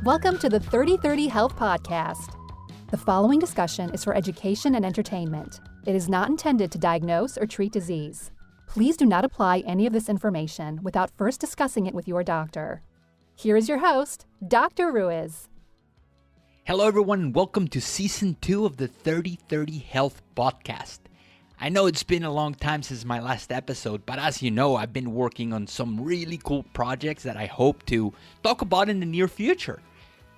Welcome to the 3030 Health Podcast. The following discussion is for education and entertainment. It is not intended to diagnose or treat disease. Please do not apply any of this information without first discussing it with your doctor. Here is your host, Dr. Ruiz. Hello everyone, and welcome to Season 2 of the 3030 Health Podcast. I know it's been a long time since my last episode, but as you know, I've been working on some really cool projects that I hope to talk about in the near future.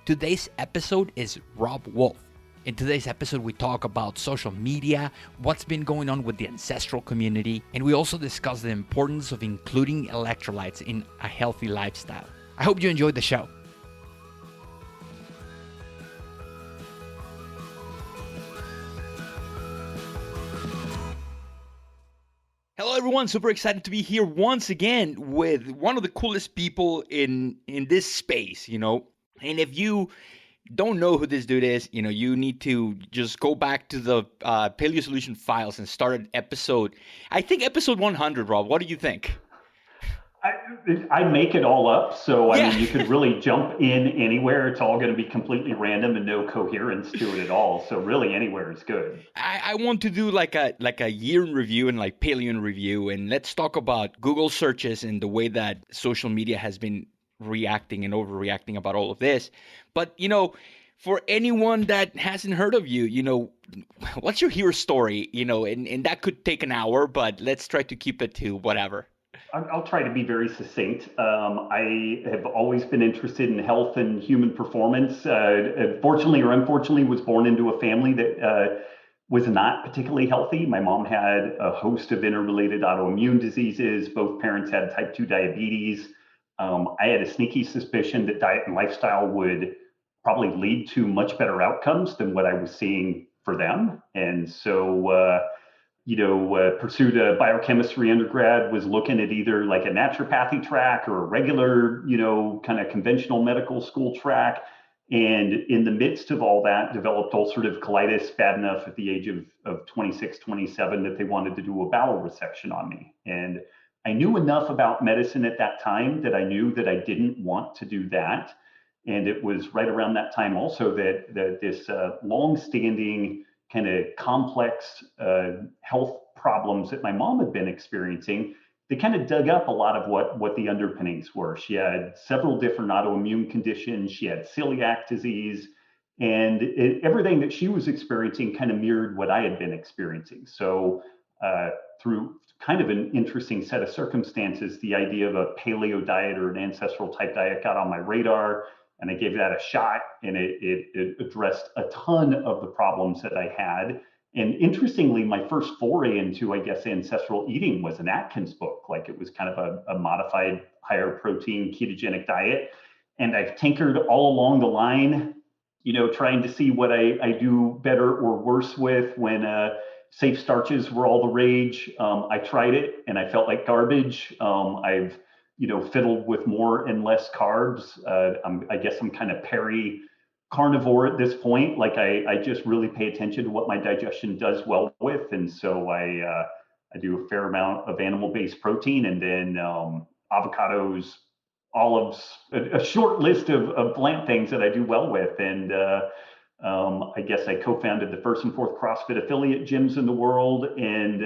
Today's episode is Robb Wolf. In today's episode, we talk about social media, what's been going on with the ancestral community, and we also discuss the importance of including electrolytes in a healthy lifestyle. I hope you enjoyed the show. Hello everyone, super excited to be here once again with one of the coolest people in this space, And if you don't know who this dude is, you need to just go back to the Paleo Solution files and start at episode 100, Rob. What do you think? I make it all up, so I mean, you could really jump in anywhere. It's all going to be completely random and no coherence to it at all. So really, anywhere is good. I want to do like a year in review and like paleo in review, and let's talk about Google searches and the way that social media has been reacting and overreacting about all of this. But for anyone that hasn't heard of you, what's your hero story? And that could take an hour, but let's try to keep it to whatever. I'll try to be very succinct. I have always been interested in health and human performance. Fortunately or unfortunately, was born into a family that was not particularly healthy. My mom had a host of interrelated autoimmune diseases. Both parents had type 2 diabetes. I had a sneaky suspicion that diet and lifestyle would probably lead to much better outcomes than what I was seeing for them. And so, pursued a biochemistry undergrad, was looking at either like a naturopathy track or a regular, kind of conventional medical school track. And in the midst of all that, developed ulcerative colitis bad enough at the age of 26, 27 that they wanted to do a bowel resection on me. And I knew enough about medicine at that time that I knew that I didn't want to do that. And it was right around that time also that this long-standing kind of complex health problems that my mom had been experiencing, they kind of dug up a lot of what the underpinnings were. She had several different autoimmune conditions. She had celiac disease, and everything that she was experiencing kind of mirrored what I had been experiencing. So through kind of an interesting set of circumstances, the idea of a paleo diet or an ancestral type diet got on my radar. And I gave that a shot, and it addressed a ton of the problems that I had. And interestingly, my first foray into, I guess, ancestral eating was an Atkins book. Like, it was kind of a modified, higher protein ketogenic diet. And I've tinkered all along the line, trying to see what I do better or worse with. When safe starches were all the rage, I tried it and I felt like garbage. I've fiddled with more and less carbs. I guess I'm kind of carnivore at this point. Like, I just really pay attention to what my digestion does well with. And so I do a fair amount of animal-based protein, and then avocados, olives, a short list of plant things that I do well with. And I guess I co-founded the first and fourth CrossFit affiliate gyms in the world. And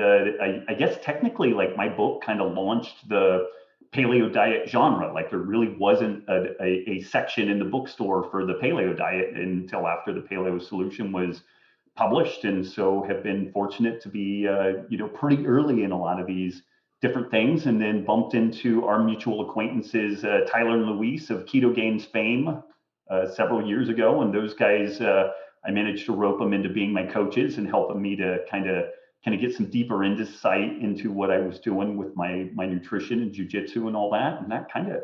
I guess technically, like, my book kind of launched the paleo diet genre. Like, there really wasn't a section in the bookstore for the paleo diet until after the Paleo Solution was published. And so have been fortunate to be, pretty early in a lot of these different things, and then bumped into our mutual acquaintances, Tyler and Luis of Keto Gains fame several years ago. And those guys, I managed to rope them into being my coaches and helping me to kind of get some deeper insight into what I was doing with my nutrition and jujitsu and all that. And that kind of,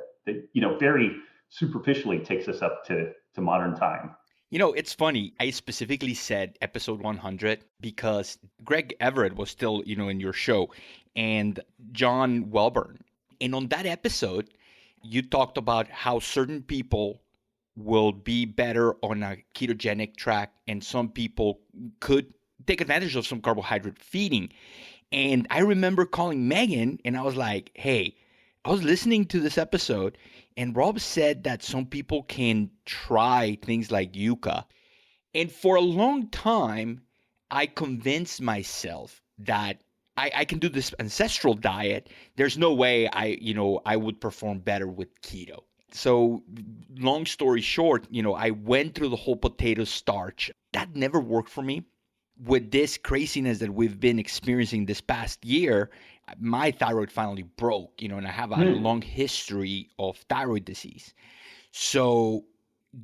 very superficially takes us up to modern time. It's funny. I specifically said episode 100 because Greg Everett was still, in your show, and John Welburn. And on that episode, you talked about how certain people will be better on a ketogenic track and some people could take advantage of some carbohydrate feeding. And I remember calling Megan and I was like, hey, I was listening to this episode, and Rob said that some people can try things like yucca. And for a long time, I convinced myself that I can do this ancestral diet. There's no way I would perform better with keto. So, long story short, I went through the whole potato starch. That never worked for me. With this craziness that we've been experiencing this past year, my thyroid finally broke, and I have a long history of thyroid disease. So,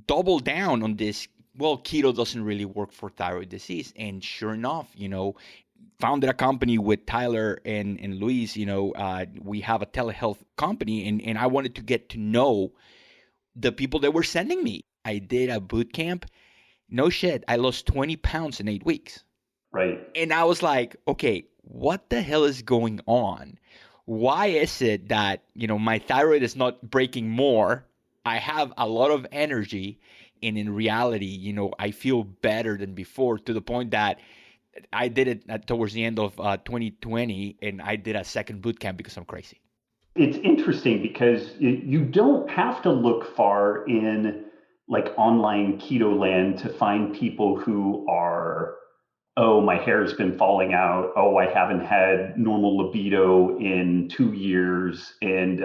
double down on this. Well, keto doesn't really work for thyroid disease. And sure enough, founded a company with Tyler and Luis. We have a telehealth company, and I wanted to get to know the people that were sending me. I did a boot camp. No shit, I lost 20 pounds in 8 weeks. Right. And I was like, okay, what the hell is going on? Why is it that, my thyroid is not breaking more? I have a lot of energy, and in reality, I feel better than before, to the point that I did it towards the end of 2020, and I did a second boot camp because I'm crazy. It's interesting because you don't have to look far in like online keto land to find people who are, oh, my hair's been falling out. Oh, I haven't had normal libido in 2 years. And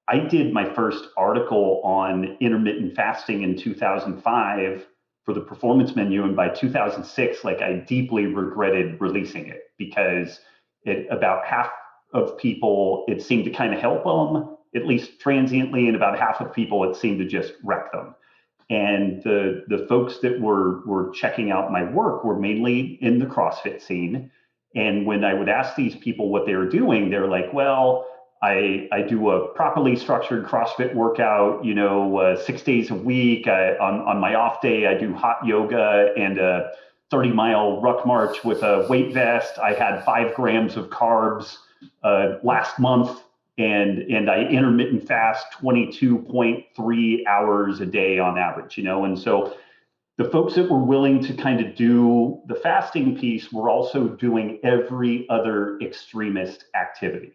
I did my first article on intermittent fasting in 2005 for the Performance Menu. And by 2006, like I deeply regretted releasing it because about half of people, it seemed to kind of help them, at least transiently, and about half of people, it seemed to just wreck them. And the folks that were checking out my work were mainly in the CrossFit scene. And when I would ask these people what they were doing, they're like, well, I do a properly structured CrossFit workout, 6 days a week. On my off day, I do hot yoga and a 30-mile ruck march with a weight vest. I had 5 grams of carbs last month, and I intermittent fast 22.3 hours a day on average, and so the folks that were willing to kind of do the fasting piece were also doing every other extremist activity.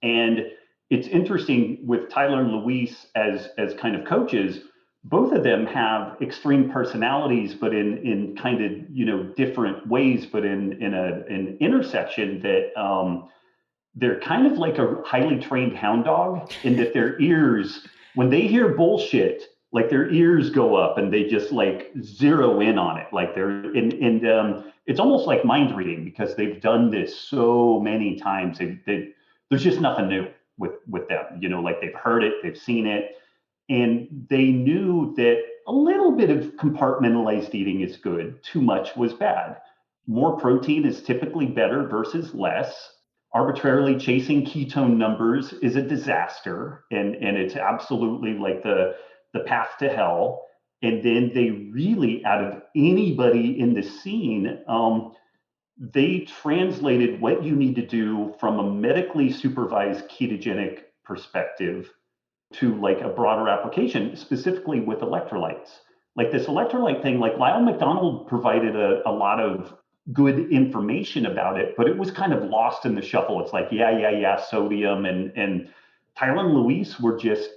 And it's interesting with Tyler and Luis as kind of coaches, both of them have extreme personalities, but in kind of different ways, but in an intersection that they're kind of like a highly trained hound dog in that their ears, when they hear bullshit, like their ears go up and they just like zero in on it. Like it's almost like mind reading because they've done this so many times. There's just nothing new with them, like they've heard it, they've seen it, and they knew that a little bit of compartmentalized eating is good. Too much was bad. More protein is typically better versus less. Arbitrarily chasing ketone numbers is a disaster, and it's absolutely like the path to hell. And then they really, out of anybody in the scene, they translated what you need to do from a medically supervised ketogenic perspective to like a broader application, specifically with electrolytes. Like this electrolyte thing, like Lyle McDonald provided a lot of good information about it, but it was kind of lost in the shuffle. It's like, yeah, sodium. And Tyler and Luis were just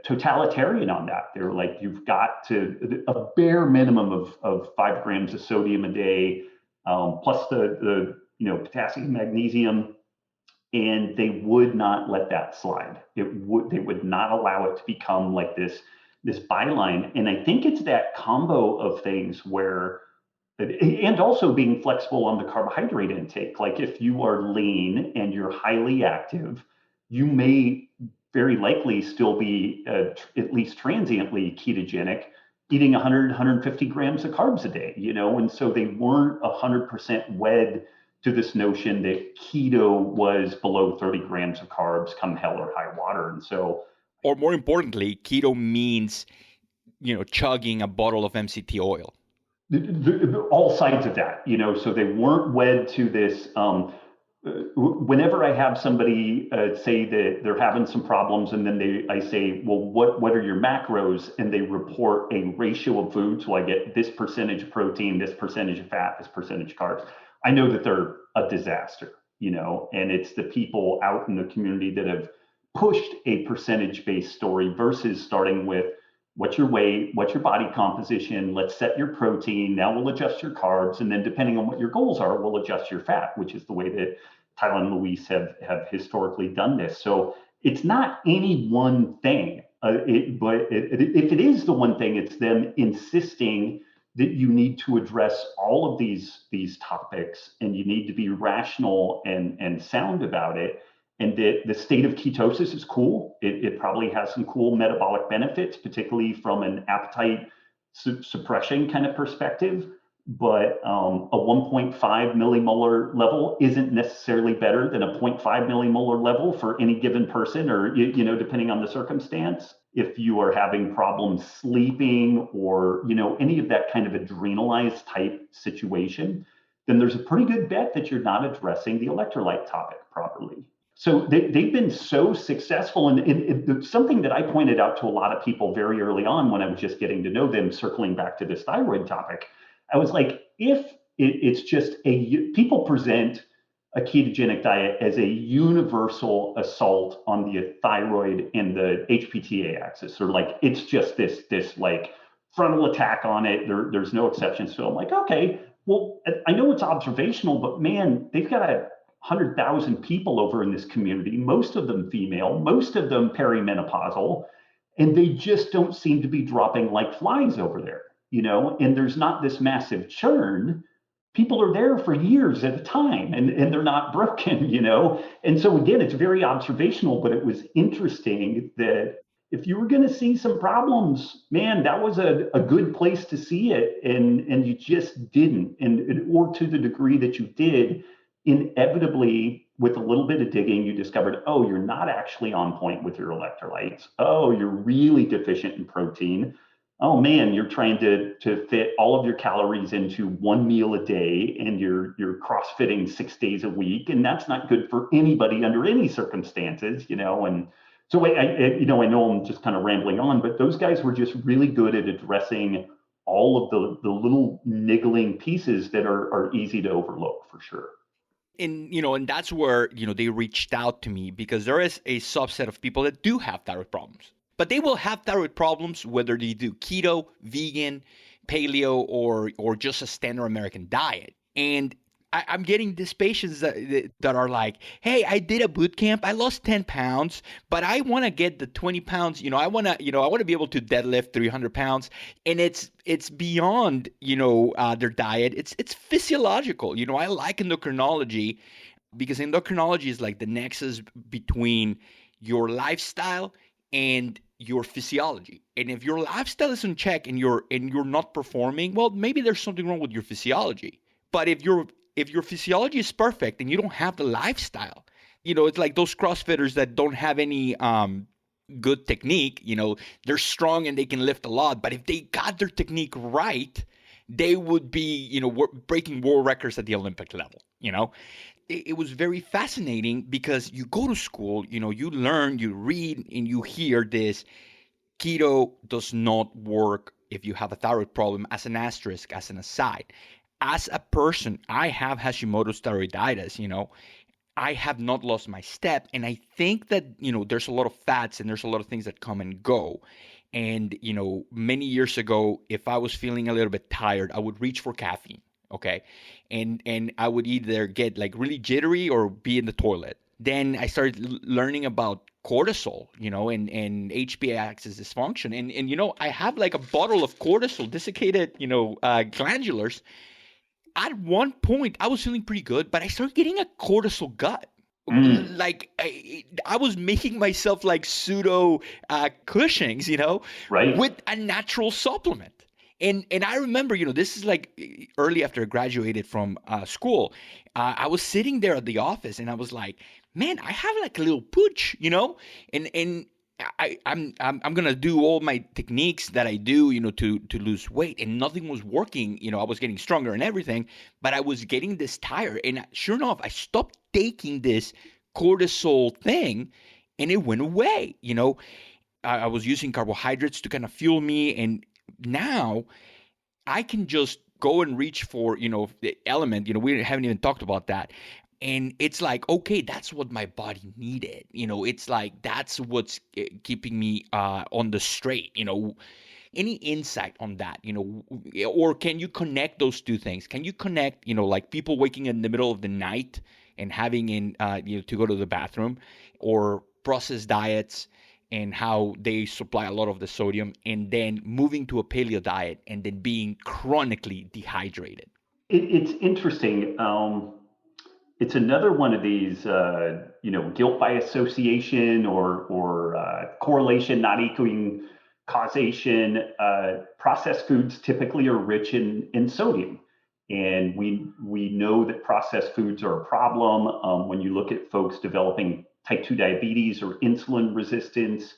totalitarian on that. They were like, you've got to, a bare minimum of 5 grams of sodium a day, plus the potassium, magnesium, and they would not let that slide. They would not allow it to become like this byline. And I think it's that combo of things where, and also being flexible on the carbohydrate intake. Like if you are lean and you're highly active, you may very likely still be at least transiently ketogenic, eating 100, 150 grams of carbs a day, and so they weren't 100% wed to this notion that keto was below 30 grams of carbs come hell or high water. And so, or more importantly, keto means, chugging a bottle of MCT oil. All sides of that, so they weren't wed to this. Whenever I have somebody say that they're having some problems, and then I say, well, what are your macros? And they report a ratio of food. So I get this percentage of protein, this percentage of fat, this percentage of carbs. I know that they're a disaster, and it's the people out in the community that have pushed a percentage-based story versus starting with what's your weight, what's your body composition, let's set your protein, now we'll adjust your carbs, and then depending on what your goals are, we'll adjust your fat, which is the way that Tyler and Luis have historically done this. So it's not any one thing, but if it is the one thing, it's them insisting that you need to address all of these topics, and you need to be rational and sound about it. And that the state of ketosis is cool. It probably has some cool metabolic benefits, particularly from an appetite suppression kind of perspective. But a 1.5 millimolar level isn't necessarily better than a 0.5 millimolar level for any given person, or depending on the circumstance. If you are having problems sleeping, or any of that kind of adrenalized type situation, then there's a pretty good bet that you're not addressing the electrolyte topic properly. So they've been so successful, and something that I pointed out to a lot of people very early on when I was just getting to know them, circling back to this thyroid topic, I was like, if it's just people present a ketogenic diet as a universal assault on the thyroid and the HPTA axis, or like it's just this like frontal attack on it. There's no exceptions. So I'm like, okay, well, I know it's observational, but man, they've got 100,000 people over in this community, most of them female, most of them perimenopausal, and they just don't seem to be dropping like flies over there, and there's not this massive churn. People are there for years at a time, and they're not broken, And so again, it's very observational, but it was interesting that if you were going to see some problems, man, that was a good place to see it, and you just didn't, or to the degree that you did, inevitably, with a little bit of digging, you discovered, oh, you're not actually on point with your electrolytes. Oh, you're really deficient in protein. Oh man, you're trying to fit all of your calories into one meal a day, and you're CrossFitting 6 days a week, and that's not good for anybody under any circumstances, And so I know I'm just kind of rambling on, but those guys were just really good at addressing all of the little niggling pieces that are easy to overlook for sure. And that's where, they reached out to me, because there is a subset of people that do have thyroid problems. But they will have thyroid problems whether they do keto, vegan, paleo, or just a standard American diet. And I'm getting these patients that are like, hey, I did a boot camp, I lost 10 pounds, but I want to get the 20 pounds. I want to be able to deadlift 300 pounds. And it's beyond, their diet. It's physiological. I like endocrinology, because endocrinology is like the nexus between your lifestyle and your physiology. And if your lifestyle is in check and you're not performing, well, maybe there's something wrong with your physiology. But if your physiology is perfect and you don't have the lifestyle, it's like those CrossFitters that don't have any good technique. They're strong and they can lift a lot, but if they got their technique right, they would be, breaking world records at the Olympic level. It was very fascinating, because you go to school, you learn, you read, and you hear this: keto does not work if you have a thyroid problem, as an asterisk, as an aside. As a person, I have Hashimoto's thyroiditis, I have not lost my step. And I think that, there's a lot of fats and there's a lot of things that come and go. And, many years ago, if I was feeling a little bit tired, I would reach for caffeine. Okay. And I would either get like really jittery or be in the toilet. Then I started learning about cortisol, and HPA axis dysfunction. And I have like a bottle of cortisol, desiccated, glandulars. At one point, I was feeling pretty good, but I started getting a cortisol gut. Like I was making myself like pseudo Cushing's, right, with a natural supplement. And I remember, this is like early after I graduated from school. I was sitting there at the office and I was like, man, I have like a little pooch, and I'm gonna do all my techniques that I do, to lose weight, and nothing was working. I was getting stronger and everything, but I was getting this tired. And sure enough, I stopped taking this cortisol thing, and it went away. I was using carbohydrates to kind of fuel me, and now I can just go and reach for, the element. We haven't even talked about that. And it's like, okay, that's what my body needed. It's like that's what's keeping me on the straight. Any insight on that? Or can you connect those two things? Can you connect, like people waking in the middle of the night and having to go to the bathroom, or processed diets and how they supply a lot of the sodium, and then moving to a paleo diet and then being chronically dehydrated? It's interesting. It's another one of these, guilt by association or correlation not equaling causation. Processed foods typically are rich in sodium, and we know that processed foods are a problem. When you look at folks developing type 2 diabetes or insulin resistance,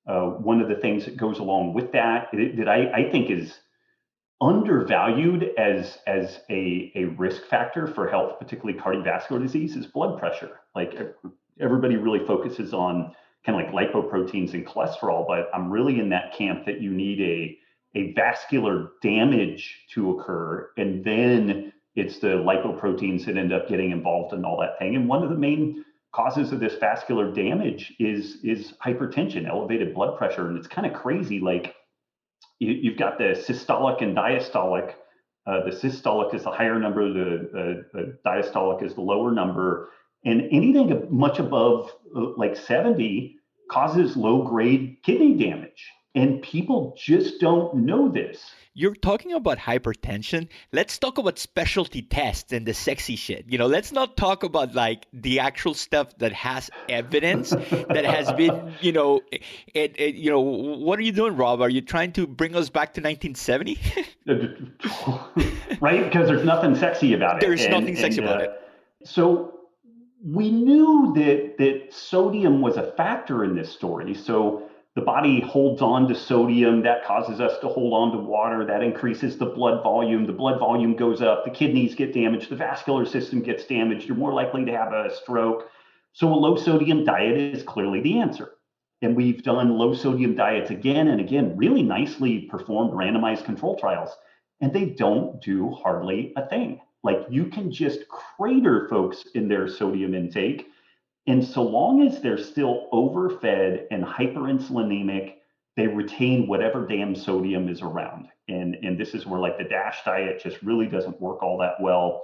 one of the things that goes along with that I think is undervalued as a risk factor for health, particularly cardiovascular disease, is blood pressure. Like everybody really focuses on kind of like lipoproteins and cholesterol, but I'm really in that camp that you need a vascular damage to occur, and then it's the lipoproteins that end up getting involved in all that thing. And one of the main causes of this vascular damage is hypertension, elevated blood pressure. And it's kind of crazy. Like you've got the systolic and diastolic. The systolic is the higher number, the diastolic is the lower number. And anything much above like 70 causes low grade kidney damage. And people just don't know this. You're talking about hypertension. Let's talk about specialty tests and the sexy shit. Let's not talk about like the actual stuff that has evidence that has been, what are you doing, Rob? Are you trying to bring us back to 1970? Right? Because there's nothing sexy about it. There's nothing sexy about it. So we knew that sodium was a factor in this story. So the body holds on to sodium. That causes us to hold on to water. That increases the blood volume. The blood volume goes up. The kidneys get damaged. The vascular system gets damaged. You're more likely to have a stroke. So a low sodium diet is clearly the answer. And we've done low sodium diets again and again, really nicely performed randomized control trials. And they don't do hardly a thing. Like you can just crater folks in their sodium intake. And so long as they're still overfed and hyperinsulinemic, they retain whatever damn sodium is around. And this is where like the DASH diet just really doesn't work all that well.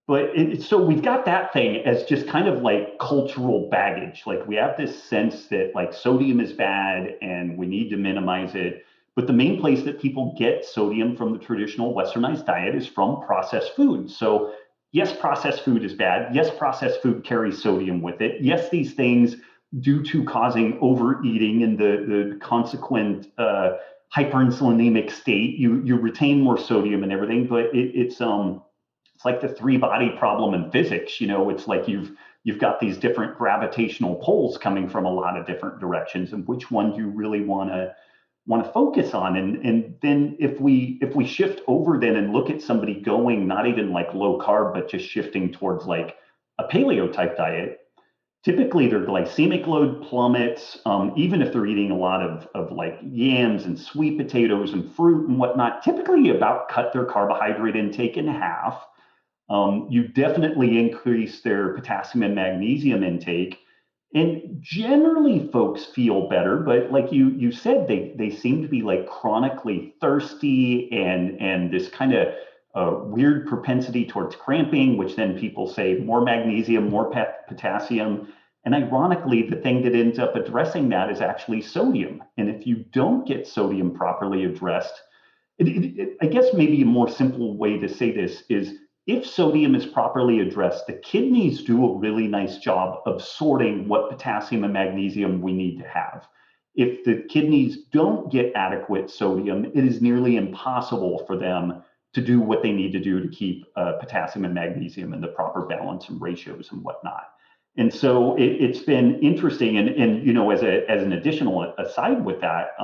But so we've got that thing as just kind of like cultural baggage. Like we have this sense that like sodium is bad and we need to minimize it. But the main place that people get sodium from the traditional westernized diet is from processed food. So yes, processed food is bad. Yes, processed food carries sodium with it. Yes, these things, due to causing overeating and the consequent hyperinsulinemic state, you retain more sodium and everything. But it's like the three body problem in physics. It's like you've got these different gravitational poles coming from a lot of different directions, and which one do you really want to focus on? And then if we shift over then and look at somebody going not even like low carb, but just shifting towards like a paleo type diet, typically their glycemic load plummets, even if they're eating a lot of like yams and sweet potatoes and fruit and whatnot. Typically you about cut their carbohydrate intake in half. You definitely increase their potassium and magnesium intake. And generally folks feel better, but like you said, they seem to be like chronically thirsty and this kind of weird propensity towards cramping, which then people say more magnesium, more potassium. And ironically, the thing that ends up addressing that is actually sodium. And if you don't get sodium properly addressed, I guess maybe a more simple way to say this is, if sodium is properly addressed, the kidneys do a really nice job of sorting what potassium and magnesium we need to have. If the kidneys don't get adequate sodium, it is nearly impossible for them to do what they need to do to keep potassium and magnesium in the proper balance and ratios and whatnot. And so it's been interesting. And as an additional aside with that,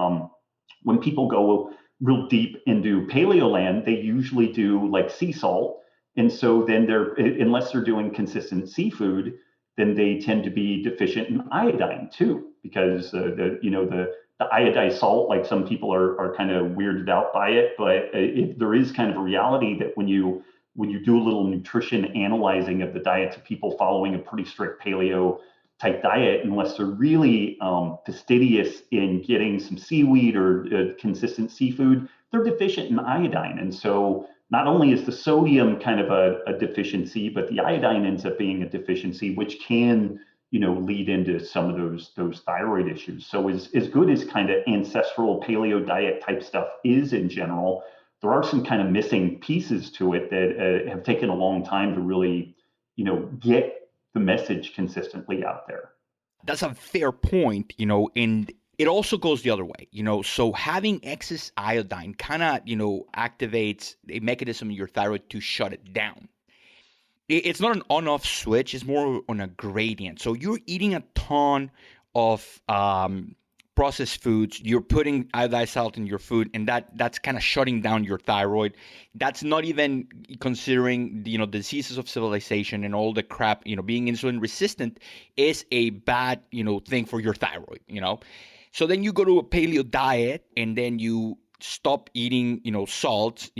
when people go real deep into paleo land, they usually do like sea salt. And so then unless they're doing consistent seafood, then they tend to be deficient in iodine too, because the iodized salt, like some people are kind of weirded out by it, but there is kind of a reality that when you when you do a little nutrition analyzing of the diets of people following a pretty strict paleo type diet, unless they're really fastidious in getting some seaweed or consistent seafood, they're deficient in iodine. And so not only is the sodium kind of a deficiency, but the iodine ends up being a deficiency, which can, lead into some of those thyroid issues. So as good as kind of ancestral paleo diet type stuff is in general, there are some kind of missing pieces to it that have taken a long time to really, get the message consistently out there. That's a fair point, and it also goes the other way, so having excess iodine kind of, activates a mechanism in your thyroid to shut it down. It's not an on-off switch, it's more on a gradient. So you're eating a ton of processed foods, you're putting iodized salt in your food, and that's kind of shutting down your thyroid. That's not even considering diseases of civilization and all the crap. Being insulin resistant is a bad thing for your thyroid. So then you go to a paleo diet, and then you stop eating salt,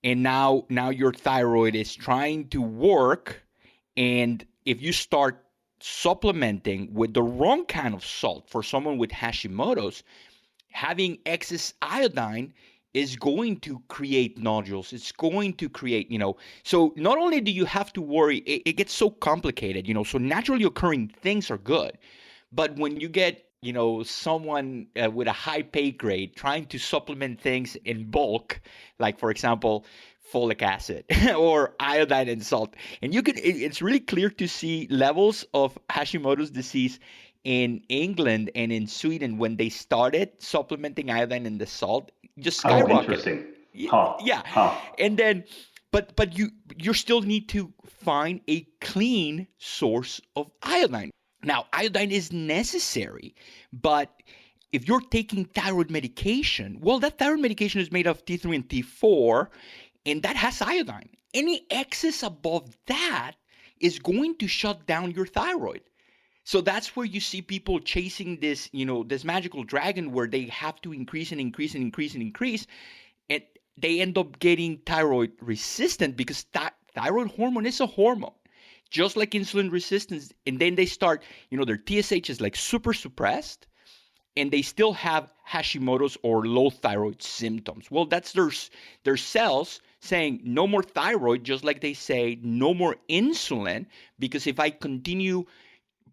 and now your thyroid is trying to work, and if you start supplementing with the wrong kind of salt for someone with Hashimoto's, having excess iodine is going to create nodules. It's going to create, so not only do you have to worry, it gets so complicated, so naturally occurring things are good. But when you get, someone with a high pay grade trying to supplement things in bulk, like, for example, folic acid or iodine and salt, and it's really clear to see levels of Hashimoto's disease in England and in Sweden when they started supplementing iodine in the salt, just skyrocketed. Oh, interesting. Huh. Yeah. Huh. And then, but you still need to find a clean source of iodine. Now, iodine is necessary, but if you're taking thyroid medication, well, that thyroid medication is made of T3 and T4, and that has iodine. Any excess above that is going to shut down your thyroid. So that's where you see people chasing this, this magical dragon where they have to increase and increase and increase and increase, and they end up getting thyroid resistant because thyroid hormone is a hormone. Just like insulin resistance, and then they start, their TSH is like super suppressed, and they still have Hashimoto's or low thyroid symptoms. Well, that's their cells saying no more thyroid, just like they say no more insulin, because if I continue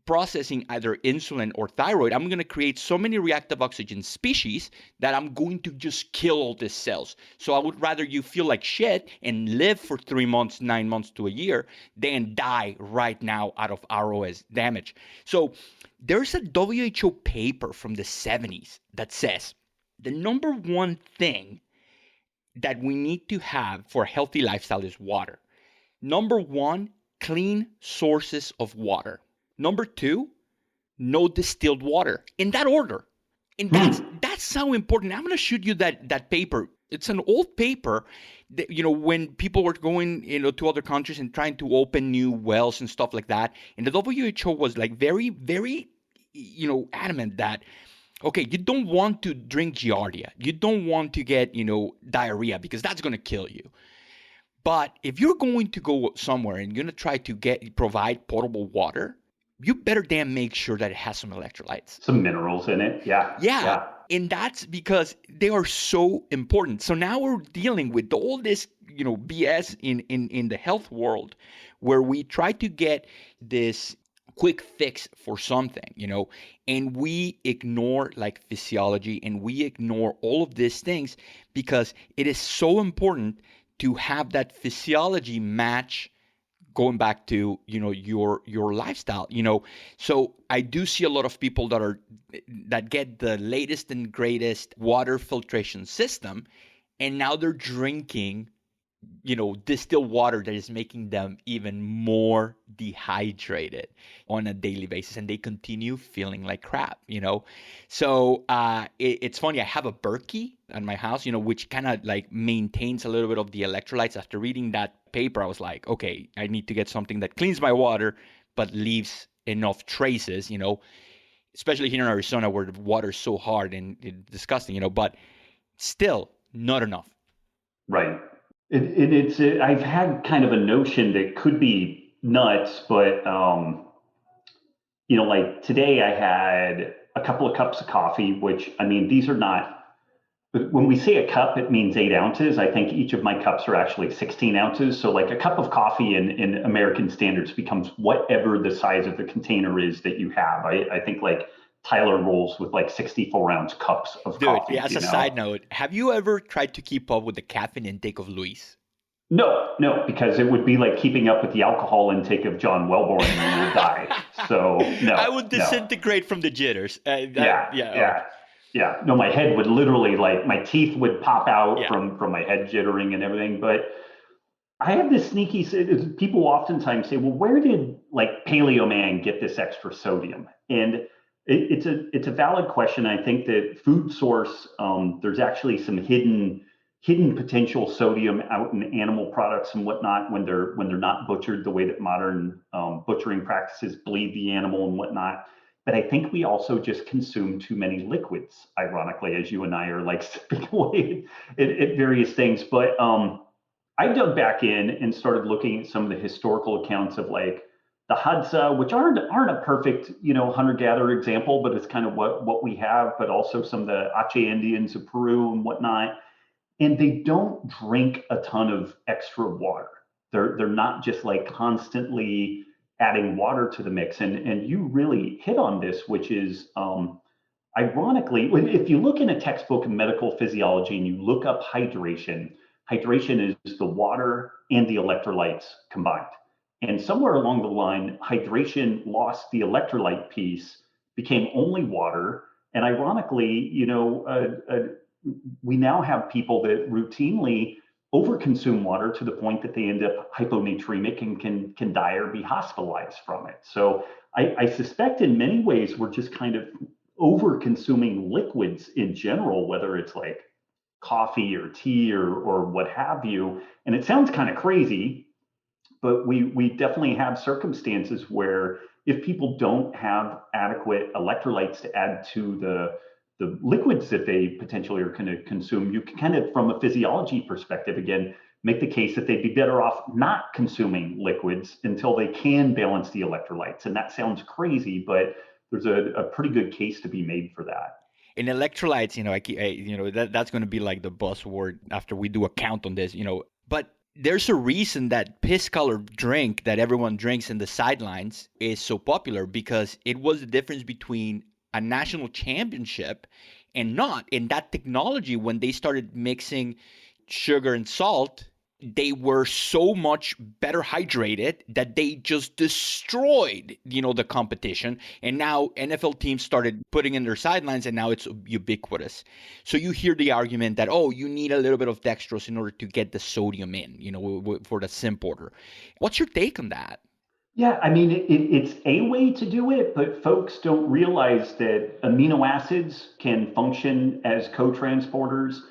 processing either insulin or thyroid, I'm going to create so many reactive oxygen species that I'm going to just kill all these cells. So I would rather you feel like shit and live for 3 months, 9 months to a year than die right now out of ROS damage. So there's a WHO paper from the 70s that says the number one thing that we need to have for a healthy lifestyle is water. Number one, clean sources of water. Number two, no distilled water, in that order. And that's how important. I'm going to shoot you that paper. It's an old paper that, when people were going, to other countries and trying to open new wells and stuff like that. And the WHO was like very, very, adamant that, okay, you don't want to drink Giardia. You don't want to get, diarrhea because that's going to kill you. But if you're going to go somewhere and you're going to try to provide potable water, you better damn make sure that it has some electrolytes. Some minerals in it. Yeah. And that's because they are so important. So now we're dealing with all this, BS in the health world where we try to get this quick fix for something, and we ignore like physiology and we ignore all of these things because it is so important to have that physiology match going back to, your lifestyle, So I do see a lot of people that get the latest and greatest water filtration system, and now they're drinking, distilled water that is making them even more dehydrated on a daily basis, and they continue feeling like crap, So it's funny, I have a Berkey at my house, which kind of like maintains a little bit of the electrolytes. After reading that paper, I was like, okay, I need to get something that cleans my water but leaves enough traces, especially here in Arizona where the water is so hard and disgusting, but still not enough. Right. I've had kind of a notion that could be nuts, but like today I had a couple of cups of coffee, which I mean, these are not. But when we say a cup, it means 8 ounces. I think each of my cups are actually 16 ounces. So, like a cup of coffee in American standards becomes whatever the size of the container is that you have. I think like Tyler rolls with like 64-ounce cups of Dude, coffee, as a side note, have you ever tried to keep up with the caffeine intake of Luis? No, no, because it would be like keeping up with the alcohol intake of John Wellborn and you will die. So, I no, would no. disintegrate from the jitters. Yeah, Yeah, oh, yeah, yeah. No, my head would literally like my teeth would pop out yeah. from my head jittering and everything. But I have this sneaky. People oftentimes say, "Well, where did like Paleo Man get this extra sodium?" And it's a valid question. I think that food source there's actually some hidden potential sodium out in animal products and whatnot when they're not butchered the way that modern butchering practices bleed the animal and whatnot. But I think we also just consume too many liquids, ironically, as you and I are like sipping away at various things. But I dug back in and started looking at some of the historical accounts of like the Hadza, which aren't a perfect, hunter-gatherer example, but it's kind of what we have, but also some of the Ache Indians of Peru and whatnot. And they don't drink a ton of extra water. They're not just like constantly adding water to the mix. And you really hit on this, which is ironically, if you look in a textbook in medical physiology and you look up hydration, hydration is the water and the electrolytes combined. And somewhere along the line, hydration lost the electrolyte piece, became only water. And ironically, we now have people that routinely overconsume water to the point that they end up hyponatremic and can die or be hospitalized from it. So I suspect in many ways we're just kind of over consuming liquids in general, whether it's like coffee or tea or what have you. And it sounds kind of crazy, but we definitely have circumstances where if people don't have adequate electrolytes to add to the liquids that they potentially are going to consume, you can kind of, from a physiology perspective, again, make the case that they'd be better off not consuming liquids until they can balance the electrolytes. And that sounds crazy, but there's a pretty good case to be made for that. In electrolytes, that's going to be like the buzzword after we do a count on this, But there's a reason that piss colored drink that everyone drinks in the sidelines is so popular because it was the difference between a national championship and not. In that technology, when they started mixing sugar and salt, they were so much better hydrated that they just destroyed, the competition. And now NFL teams started putting in their sidelines, and now it's ubiquitous. So you hear the argument that, oh, you need a little bit of dextrose in order to get the sodium in, for the sim porter. What's your take on that? Yeah, I mean, it's a way to do it, but folks don't realize that amino acids can function as co-transporters.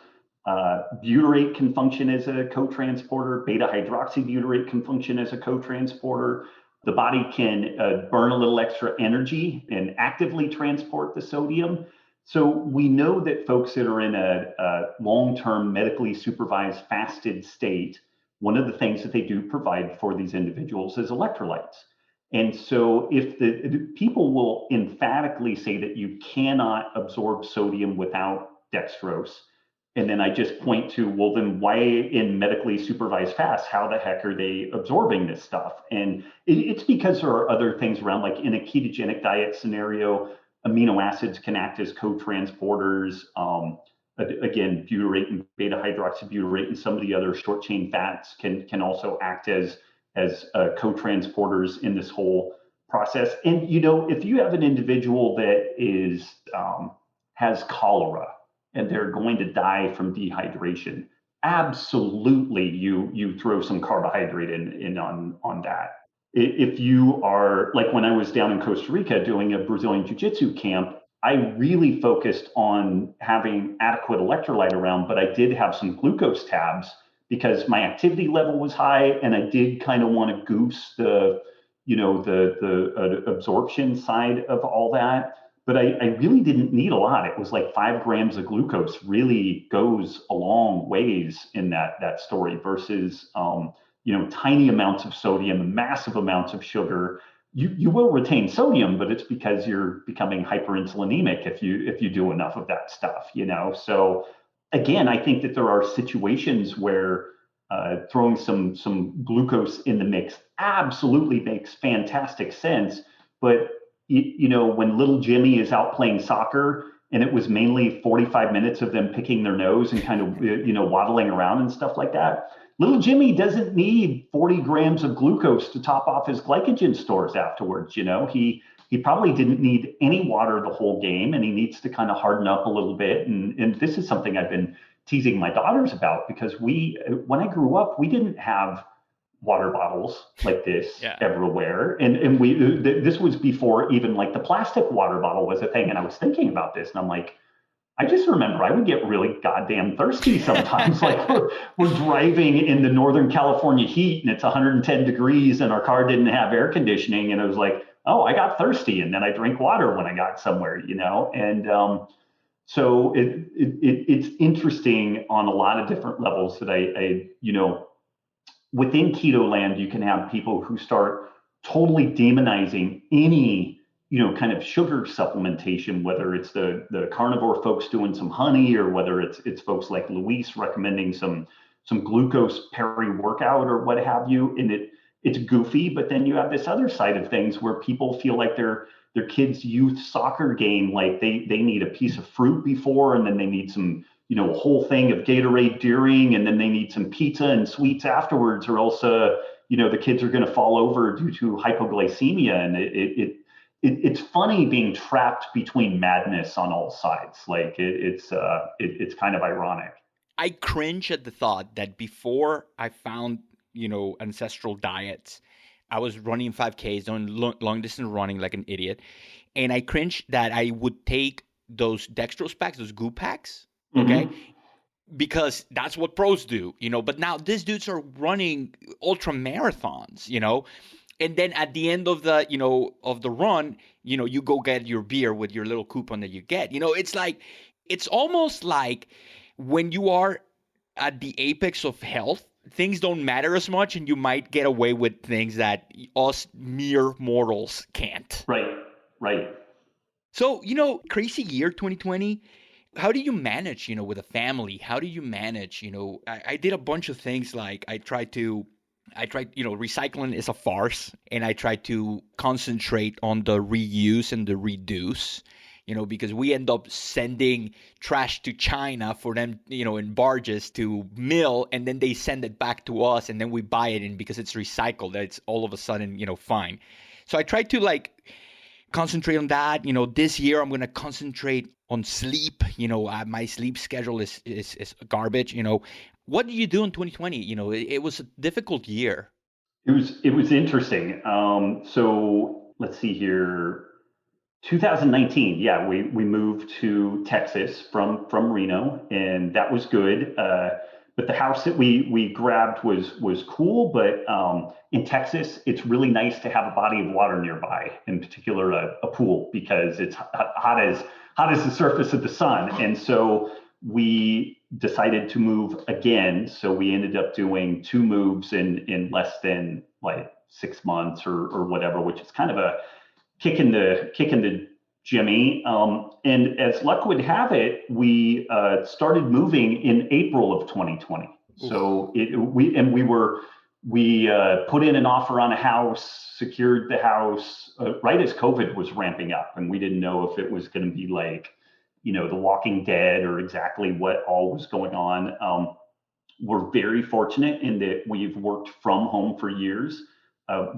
Butyrate can function as a co-transporter. Beta hydroxybutyrate can function as a co-transporter. The body can burn a little extra energy and actively transport the sodium. So we know that folks that are in a long-term medically supervised fasted state, one of the things that they do provide for these individuals is electrolytes. And so if the people will emphatically say that you cannot absorb sodium without dextrose, and then I just point to, well, then why in medically supervised fasts, how the heck are they absorbing this stuff? And it's because there are other things around, like in a ketogenic diet scenario, amino acids can act as co-transporters. Again, butyrate and beta hydroxybutyrate and some of the other short chain fats can also act as co-transporters in this whole process. And if you have an individual that is has cholera and they're going to die from dehydration, absolutely you throw some carbohydrate in on that. If you are like when I was down in Costa Rica doing a Brazilian Jiu-Jitsu camp, I really focused on having adequate electrolyte around, but I did have some glucose tabs because my activity level was high and I did kind of want to goose the absorption side of all that. but I really didn't need a lot. It was like 5 grams of glucose really goes a long ways in that story versus, tiny amounts of sodium, massive amounts of sugar. You will retain sodium, but it's because you're becoming hyperinsulinemic if you do enough of that stuff, So again, I think that there are situations where throwing some glucose in the mix absolutely makes fantastic sense. But when little Jimmy is out playing soccer and it was mainly 45 minutes of them picking their nose and kind of waddling around and stuff like that, little Jimmy doesn't need 40 grams of glucose to top off his glycogen stores afterwards. He probably didn't need any water the whole game, and he needs to kind of harden up a little bit. And this is something I've been teasing my daughters about, because when I grew up, we didn't have water bottles like this everywhere. And this was before even like the plastic water bottle was a thing. And I was thinking about this and I'm like, I just remember I would get really goddamn thirsty sometimes. Like we're driving in the Northern California heat and it's 110 degrees and our car didn't have air conditioning. And it was like, oh, I got thirsty. And then I drink water when I got somewhere, And so it's interesting on a lot of different levels that I within keto land, you can have people who start totally demonizing any kind of sugar supplementation, whether it's the carnivore folks doing some honey or whether it's folks like Luis recommending some glucose peri-workout or what have you. And it's goofy, but then you have this other side of things where people feel like their kids' youth soccer game, like they need a piece of fruit before, and then they need some a whole thing of Gatorade during, and then they need some pizza and sweets afterwards, or else the kids are going to fall over due to hypoglycemia. And it's funny being trapped between madness on all sides. Like it's kind of ironic. I cringe at the thought that before I found ancestral diets, I was running 5Ks, doing long distance running like an idiot, and I cringe that I would take those dextrose packs, those goo packs, okay, because that's what pros do, But now these dudes are running ultra marathons, And then at the end of the, of the run, you go get your beer with your little coupon that you get. It's almost like when you are at the apex of health, things don't matter as much, and you might get away with things that us mere mortals can't. Right. So, crazy year 2020. How do you manage, with a family? How do you manage, I did a bunch of things. Like I tried, recycling is a farce, and I tried to concentrate on the reuse and the reduce, because we end up sending trash to China for them, in barges to mill, and then they send it back to us, and then we buy it, and because it's recycled, it's all of a sudden, fine. So I tried to concentrate on that. This year I'm going to concentrate on sleep. My sleep schedule is garbage. What did you do in 2020? It was a difficult year. It was interesting. So let's see here. 2019, yeah, we moved to Texas from Reno, and that was good. But the house that we grabbed was cool. But in Texas, it's really nice to have a body of water nearby, in particular a pool, because it's hot as the surface of the sun. And so we decided to move again. So we ended up doing 2 moves in less than 6 months or whatever, which is kind of a kick in the Jimmy. And as luck would have it, we started moving in April of 2020. Ooh. So we put in an offer on a house, secured the house right as COVID was ramping up, and we didn't know if it was going to be like, The Walking Dead or exactly what all was going on. We're very fortunate in that we've worked from home for years.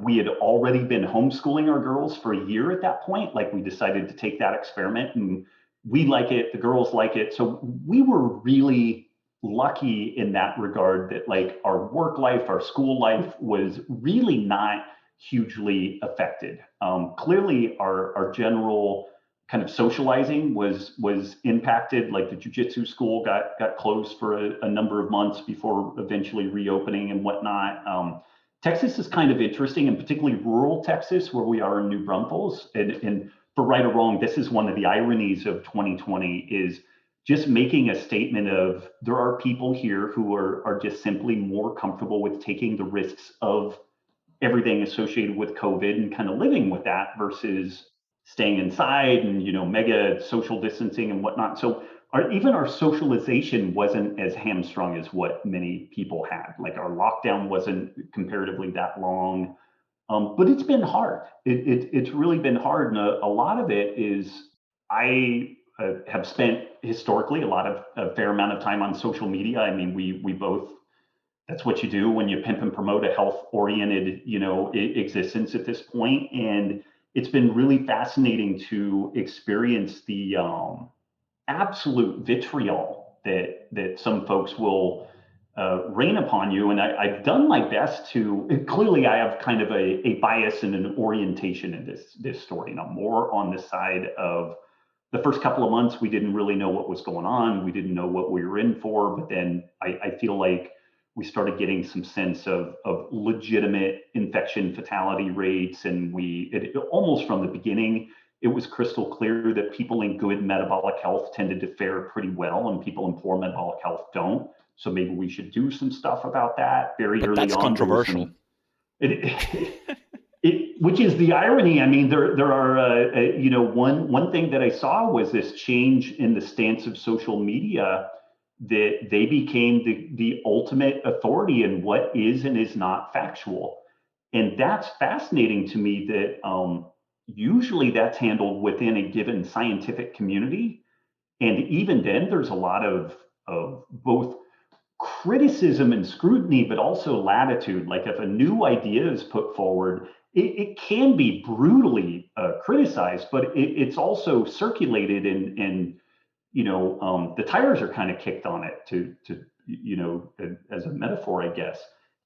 We had already been homeschooling our girls for a year at that point. We decided to take that experiment, and we like it. The girls like it. So we were really lucky in that regard that our work life, our school life was really not hugely affected. Clearly our general kind of socializing was impacted. The jiu-jitsu school got closed for a number of months before eventually reopening and whatnot. Texas is kind of interesting, and particularly rural Texas, where we are in New Braunfels, and for right or wrong, this is one of the ironies of 2020 is just making a statement of there are people here who are just simply more comfortable with taking the risks of everything associated with COVID and kind of living with that versus staying inside and, mega social distancing and whatnot. So even our socialization wasn't as hamstrung as what many people had. Like our lockdown wasn't comparatively that long. But it's been hard. It's really been hard. And a lot of it is I have spent historically a fair amount of time on social media. I mean, we both, that's what you do when you pimp and promote a health-oriented, existence at this point. And it's been really fascinating to experience the absolute vitriol that some folks will rain upon you. And I've done my best to, clearly I have kind of a bias and an orientation in this story. And I'm more on the side of the first couple of months, we didn't really know what was going on. We didn't know what we were in for. But then I feel like we started getting some sense of legitimate infection fatality rates. And almost from the beginning, it was crystal clear that people in good metabolic health tended to fare pretty well and people in poor metabolic health don't. So maybe we should do some stuff about that very But early on. That's controversial. Which is the irony. I mean, there are, one thing that I saw was this change in the stance of social media, that they became the ultimate authority in what is and is not factual. And that's fascinating to me that usually that's handled within a given scientific community. And even then, there's a lot of both criticism and scrutiny, but also latitude. Like if a new idea is put forward, it can be brutally criticized, but it's also circulated and the tires are kind of kicked on it to as a metaphor, I guess.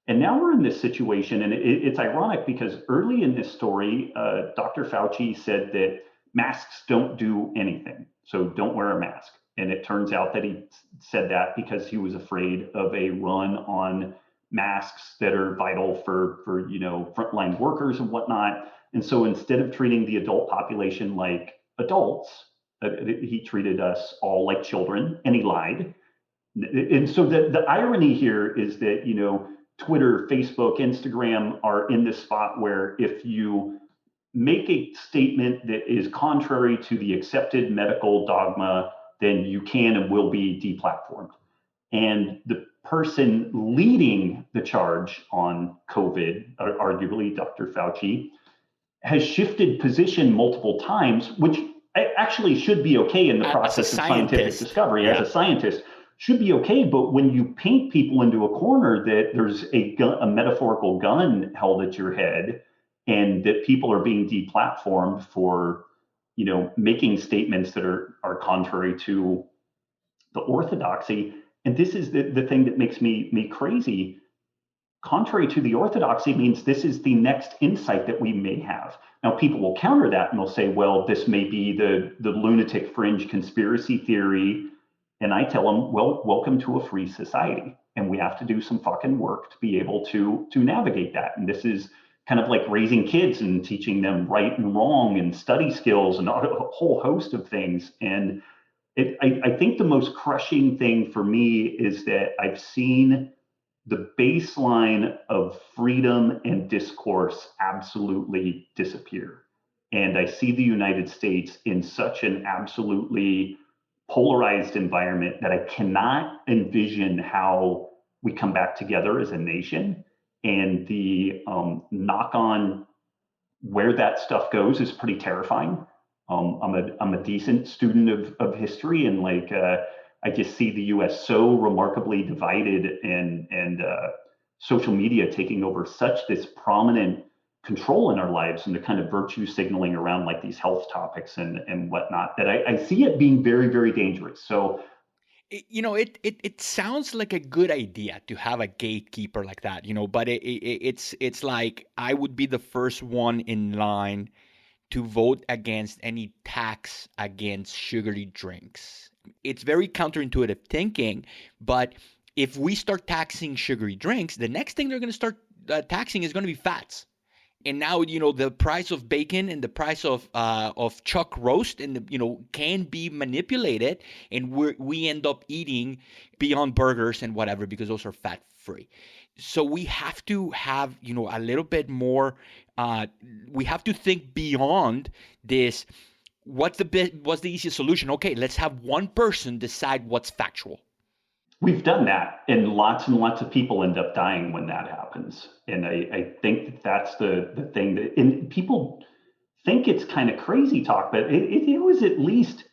And now we're in this situation, and it's ironic because early in this story, Dr. Fauci said that masks don't do anything, so don't wear a mask. And it turns out that he said that because he was afraid of a run on masks that are vital for frontline workers and whatnot. And so instead of treating the adult population like adults, he treated us all like children, and he lied. And so the irony here is that, Twitter, Facebook, Instagram are in this spot where if you make a statement that is contrary to the accepted medical dogma, then you can and will be deplatformed. And the person leading the charge on COVID, arguably Dr. Fauci, has shifted position multiple times, which actually should be okay in the process of scientific discovery. As a scientist, should be okay. But when you paint people into a corner that there's a metaphorical gun held at your head, and that people are being deplatformed for, making statements that are contrary to the orthodoxy. And this is the thing that makes me crazy. Contrary to the orthodoxy means this is the next insight that we may have. Now, people will counter that and they'll say, well, this may be the lunatic fringe conspiracy theory. And I tell them, well, welcome to a free society. And we have to do some fucking work to be able to navigate that. And this is kind of like raising kids and teaching them right and wrong and study skills and a whole host of things. And I think the most crushing thing for me is that I've seen the baseline of freedom and discourse absolutely disappear. And I see the United States in such an absolutely polarized environment that I cannot envision how we come back together as a nation. And the knock on where that stuff goes is pretty terrifying. I'm a decent student of history, and I just see the U.S. so remarkably divided, and social media taking over such this prominent control in our lives, and the kind of virtue signaling around like these health topics and whatnot, that I see it being very, very dangerous. So, it sounds like a good idea to have a gatekeeper like that, but it's like I would be the first one in line to vote against any tax against sugary drinks. It's very counterintuitive thinking, but if we start taxing sugary drinks, the next thing they're going to start taxing is going to be fats. And now, the price of bacon and the price of chuck roast and can be manipulated, and we end up eating Beyond Burgers and whatever because those are fat free. So we have to have a little bit more. We have to think beyond this. What's the easiest solution? Okay, let's have one person decide what's factual. We've done that, and lots of people end up dying when that happens. And I think that's the thing that, and people think it's kind of crazy talk, but it was at least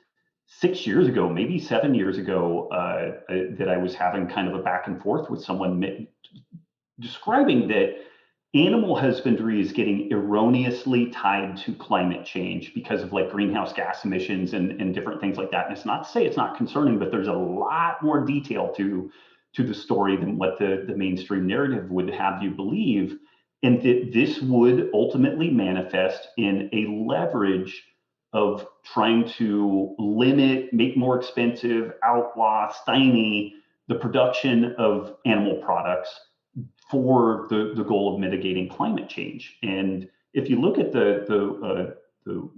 6 years ago, maybe 7 years ago, that I was having kind of a back and forth with someone describing that animal husbandry is getting erroneously tied to climate change because of like greenhouse gas emissions and different things like that. And it's not to say it's not concerning, but there's a lot more detail to the story than what the mainstream narrative would have you believe. And that this would ultimately manifest in a leverage of trying to limit, make more expensive, outlaw, stymie the production of animal products for the goal of mitigating climate change. And if you look at the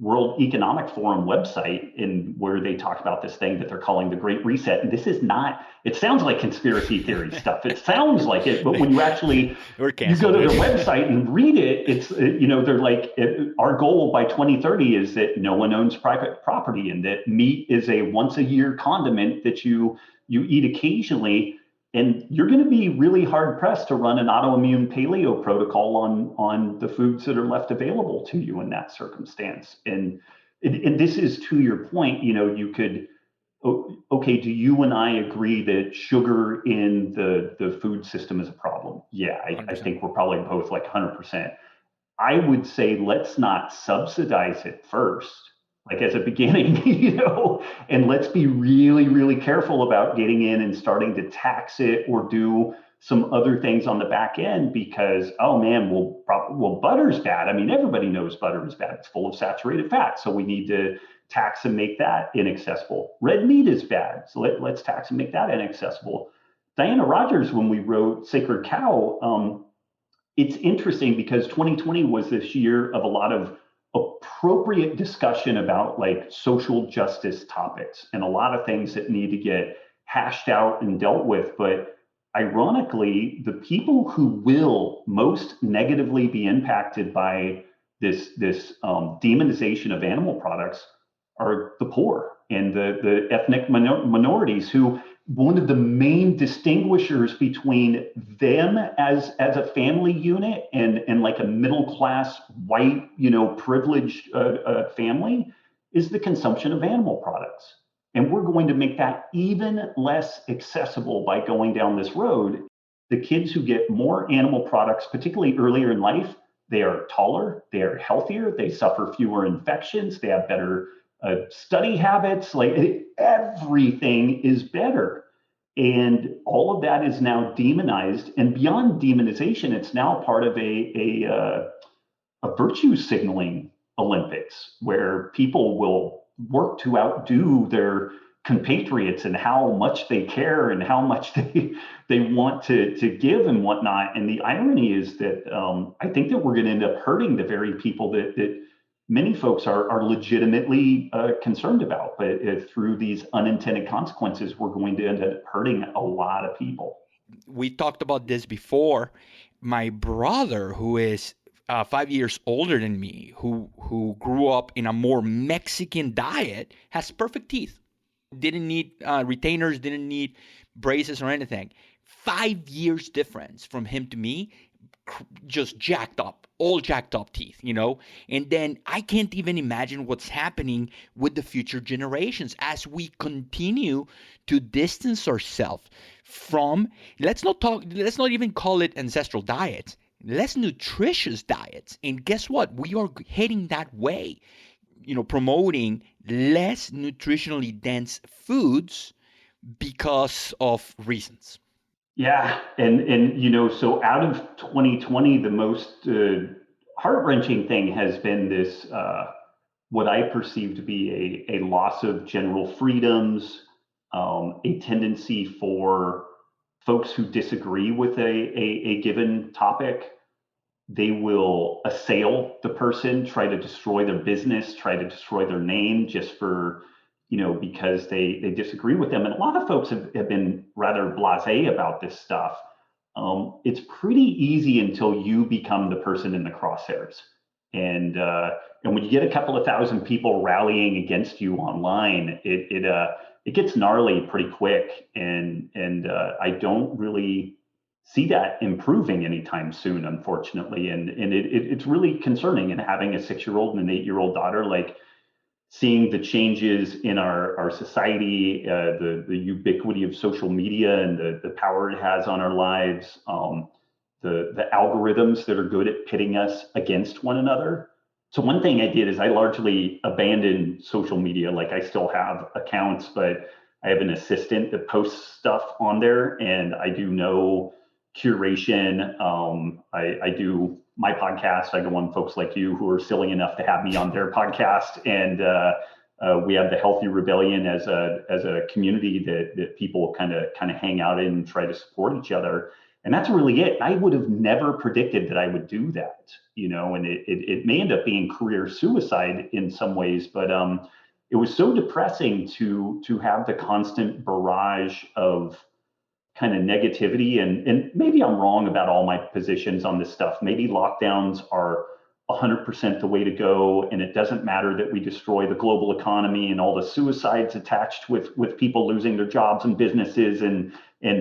World Economic Forum website, and where they talk about this thing that they're calling the Great Reset, and this is not, it sounds like conspiracy theory stuff. It sounds like it, but when you actually you go to their website and read it, it's they're like, our goal by 2030 is that no one owns private property, and that meat is a once a year condiment that you eat occasionally. And you're going to be really hard pressed to run an autoimmune paleo protocol on the foods that are left available to you in that circumstance. And this is to your point, you could, okay, do you and I agree that sugar in the food system is a problem? Yeah, I think we're probably both like 100%. I would say let's not subsidize it first, like as a beginning, and let's be really, really careful about getting in and starting to tax it or do some other things on the back end, because, oh man, well, butter's bad. I mean, everybody knows butter is bad. It's full of saturated fat. So we need to tax and make that inaccessible. Red meat is bad. So let's tax and make that inaccessible. Diana Rogers, when we wrote Sacred Cow, it's interesting because 2020 was this year of a lot of appropriate discussion about like social justice topics and a lot of things that need to get hashed out and dealt with. But ironically, the people who will most negatively be impacted by this demonization of animal products are the poor and the ethnic minorities, who, one of the main distinguishers between them as a family unit and like a middle class white privileged family is the consumption of animal products. And we're going to make that even less accessible by going down this road. The kids who get more animal products, particularly earlier in life, they are taller, they are healthier, they suffer fewer infections, they have better study habits, like everything is better. And all of that is now demonized, and beyond demonization, it's now part of a virtue signaling Olympics, where people will work to outdo their compatriots and how much they care and how much they want to give and whatnot. And the irony is that I think that we're going to end up hurting the very people that many folks are legitimately concerned about, but through these unintended consequences, we're going to end up hurting a lot of people. We talked about this before. My brother, who is 5 years older than me, who grew up in a more Mexican diet, has perfect teeth. Didn't need retainers, didn't need braces or anything. 5 years difference from him to me, just all jacked up teeth, and then I can't even imagine what's happening with the future generations as we continue to distance ourselves from, let's not even call it ancestral diets, less nutritious diets. And guess what? We are heading that way, promoting less nutritionally dense foods because of reasons. Yeah, and so out of 2020, the most heart-wrenching thing has been this what I perceive to be a loss of general freedoms, a tendency for folks who disagree with a given topic, they will assail the person, try to destroy their business, try to destroy their name just for, because they disagree with them. And a lot of folks have been rather blasé about this stuff. It's pretty easy until you become the person in the crosshairs. And when you get a couple of thousand people rallying against you online, it gets gnarly pretty quick. And I don't really see that improving anytime soon, unfortunately. And it's really concerning. And having a 6-year-old and an 8-year-old daughter, like seeing the changes in our society, the ubiquity of social media and the power it has on our lives, the algorithms that are good at pitting us against one another. So one thing I did is I largely abandoned social media. Like I still have accounts, but I have an assistant that posts stuff on there, and I do no curation. I do my podcast. I go on folks like you who are silly enough to have me on their podcast, and we have the Healthy Rebellion as a community that people kind of hang out in and try to support each other. And that's really it. I would have never predicted that I would do that, and it may end up being career suicide in some ways, but it was so depressing to have the constant barrage of kind of negativity. And maybe I'm wrong about all my positions on this stuff. Maybe lockdowns are 100% the way to go, and it doesn't matter that we destroy the global economy and all the suicides attached with people losing their jobs and businesses, and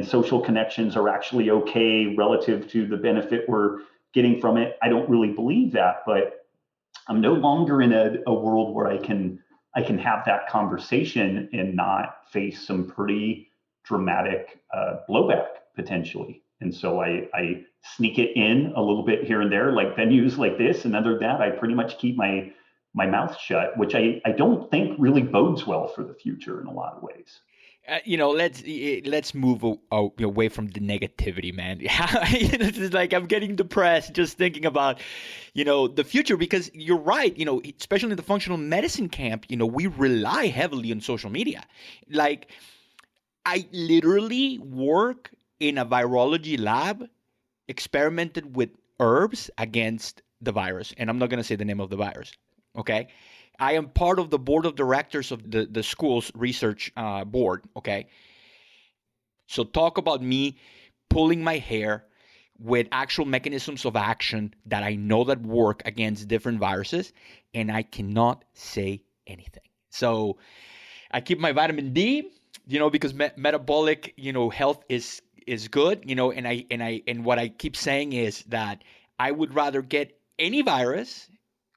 social connections are actually okay relative to the benefit we're getting from it. I don't really believe that, but I'm no longer in a world where I can have that conversation and not face some pretty dramatic blowback potentially. And so I sneak it in a little bit here and there, like venues like this. And other than that, I pretty much keep my mouth shut, which I don't think really bodes well for the future in a lot of ways. Let's move away from the negativity, man. It's like I'm getting depressed just thinking about, the future, because you're right. Especially in the functional medicine camp, we rely heavily on social media. Like, I literally work in a virology lab, experimented with herbs against the virus, and I'm not going to say the name of the virus. Okay. I am part of the board of directors of the school's research board, okay? So talk about me pulling my hair with actual mechanisms of action that I know that work against different viruses, and I cannot say anything. So I keep my vitamin D, because metabolic, health is good, and what I keep saying is that I would rather get any virus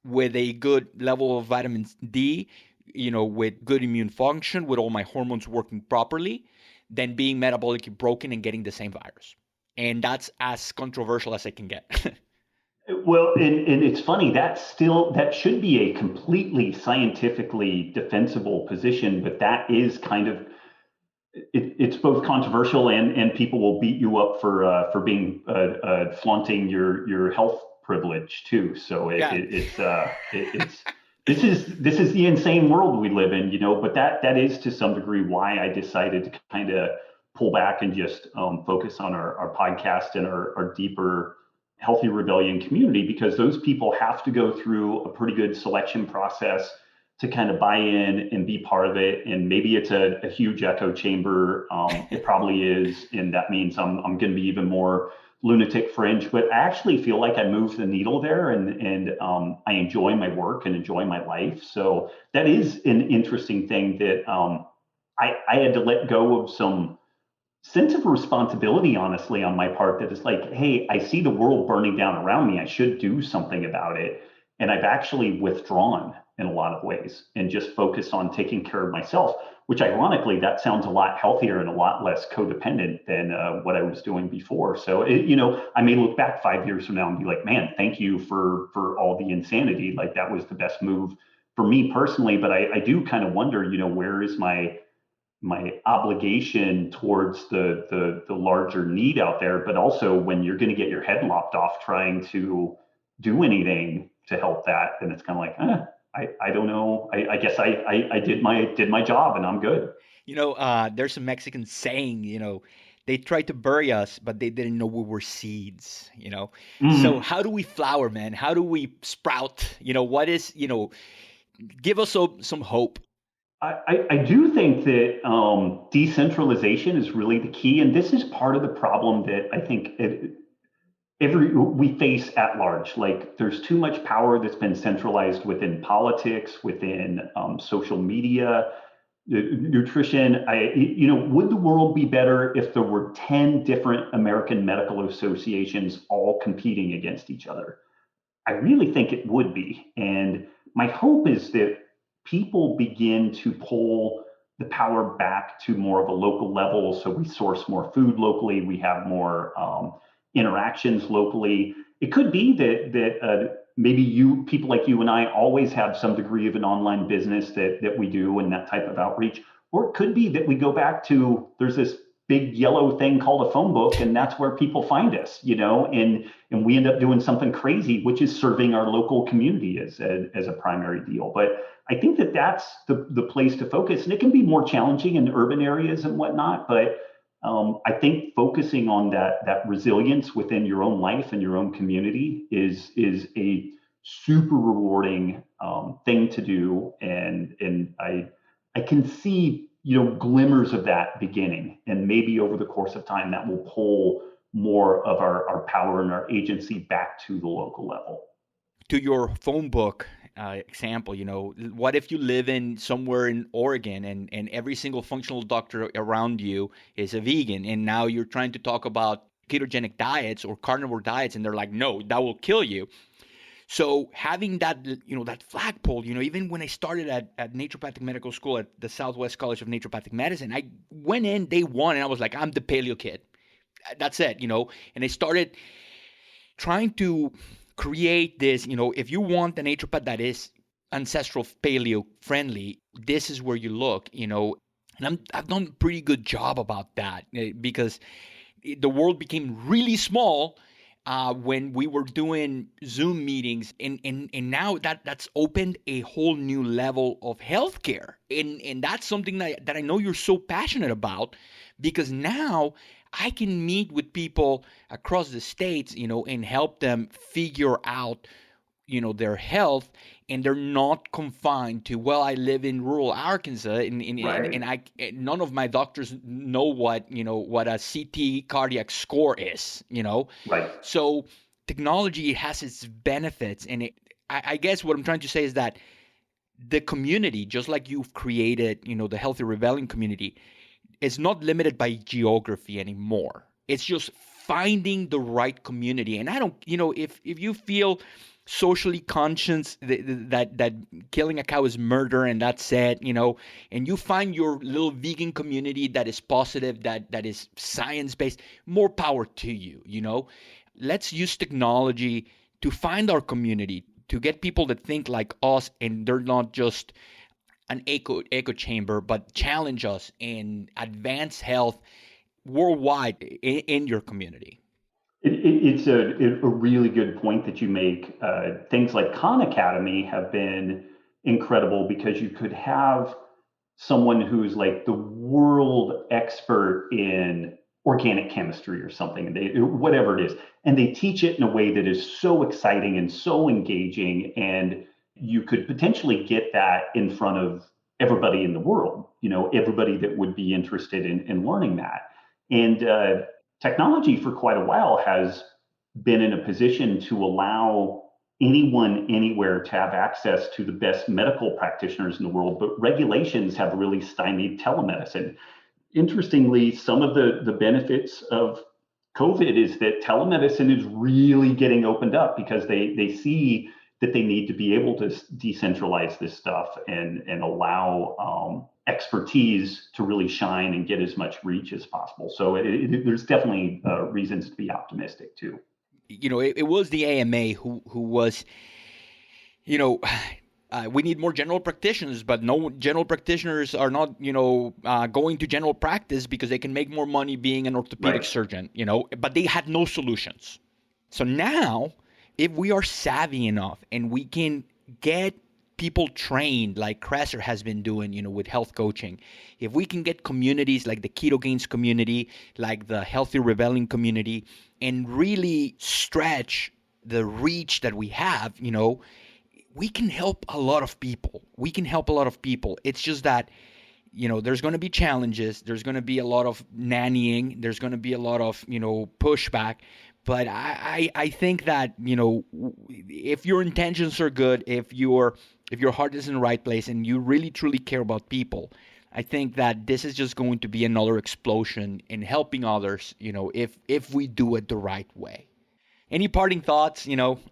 with a good level of vitamin D, with good immune function, with all my hormones working properly, than being metabolically broken and getting the same virus. And that's as controversial as I can get. Well, and it's funny, that should be a completely scientifically defensible position, but that is kind of, it's both controversial and people will beat you up for being flaunting your health privilege too. So it's this is the insane world we live in, but that is to some degree why I decided to kind of pull back and just focus on our podcast and our deeper Healthy Rebellion community, because those people have to go through a pretty good selection process to kind of buy in and be part of it. And maybe it's a huge echo chamber. It probably is. And that means I'm going to be even more lunatic fringe, but I actually feel like I moved the needle there, and I enjoy my work and enjoy my life. So that is an interesting thing that I had to let go of some sense of responsibility, honestly, on my part, that is like, hey, I see the world burning down around me. I should do something about it. And I've actually withdrawn in a lot of ways and just focus on taking care of myself, which ironically, that sounds a lot healthier and a lot less codependent than what I was doing before. So, I may look back 5 years from now and be like, man, thank you for all the insanity. Like that was the best move for me personally. But I do kind of wonder, where is my obligation towards the larger need out there, but also when you're going to get your head lopped off trying to do anything to help that, then it's kind of like, I don't know. I guess I did my job and I'm good. There's a Mexican saying, They tried to bury us, but they didn't know we were seeds, So Mm. how do we flower, man? How do we sprout? What is, give us some hope. I do think that decentralization is really the key, and this is part of the problem that I think we face at large. Like, there's too much power that's been centralized within politics, within social media, nutrition. Would the world be better if there were 10 different American medical associations all competing against each other? I really think it would be. And my hope is that people begin to pull the power back to more of a local level. So we source more food locally, we have more interactions locally. It could be that maybe people like you and I always have some degree of an online business that we do and that type of outreach. Or it could be that we go back to there's this big yellow thing called a phone book, and that's where people find us, and we end up doing something crazy, which is serving our local community as a primary deal. But I think that that's the place to focus, and it can be more challenging in urban areas and whatnot. But I think focusing on that resilience within your own life and your own community is a super rewarding thing to do, and I can see glimmers of that beginning, and maybe over the course of time that will pull more of our power and our agency back to the local level. To your phone book example, what if you live in somewhere in Oregon and every single functional doctor around you is a vegan, and now you're trying to talk about ketogenic diets or carnivore diets, and they're like, no, that will kill you. So having that, that flagpole, even when I started at naturopathic medical school at the Southwest College of Naturopathic Medicine, I went in day one and I was like, I'm the paleo kid. That's it, and I started trying to create this, if you want an naturopath that is ancestral paleo friendly, this is where you look, and I've done a pretty good job about that because the world became really small when we were doing Zoom meetings, and now that's opened a whole new level of healthcare, and that's something that I know you're so passionate about, because now I can meet with people across the states, and help them figure out, their health, and they're not confined to, well, I live in rural Arkansas, Right. and none of my doctors know what a CT cardiac score is, Right. So technology has its benefits, and I guess what I'm trying to say is that the community, just like you've created, the Healthy Rebellion community, is not limited by geography anymore. It's just finding the right community. And I don't, if you feel socially conscious that killing a cow is murder and that's it, and you find your little vegan community that is positive, that is science-based, more power to you, Let's use technology to find our community, to get people that think like us, and they're not just an echo chamber, but challenge us and advance health worldwide in your community. It's a really good point that you make. Things like Khan Academy have been incredible because you could have someone who's like the world expert in organic chemistry or something, and whatever it is, and they teach it in a way that is so exciting and so engaging, and you could potentially get that in front of everybody in the world, everybody that would be interested in learning that. And technology for quite a while has been in a position to allow anyone anywhere to have access to the best medical practitioners in the world, but regulations have really stymied telemedicine. Interestingly, some of the benefits of COVID is that telemedicine is really getting opened up because they see that they need to be able to decentralize this stuff and allow expertise to really shine and get as much reach as possible. So there's definitely reasons to be optimistic too. It was the AMA who was, we need more general practitioners, but no general practitioners are not, going to general practice because they can make more money being an orthopedic Right. surgeon, but they had no solutions. So now, if we are savvy enough and we can get people trained like Cresser has been doing, with health coaching, if we can get communities like the Keto Gains community, like the Healthy Rebelling community, and really stretch the reach that we have, we can help a lot of people. It's just that, there's going to be challenges. There's going to be a lot of nannying. There's going to be a lot of, pushback. But I think that, if your intentions are good, if your heart is in the right place and you really truly care about people, I think that this is just going to be another explosion in helping others, if we do it the right way. Any parting thoughts?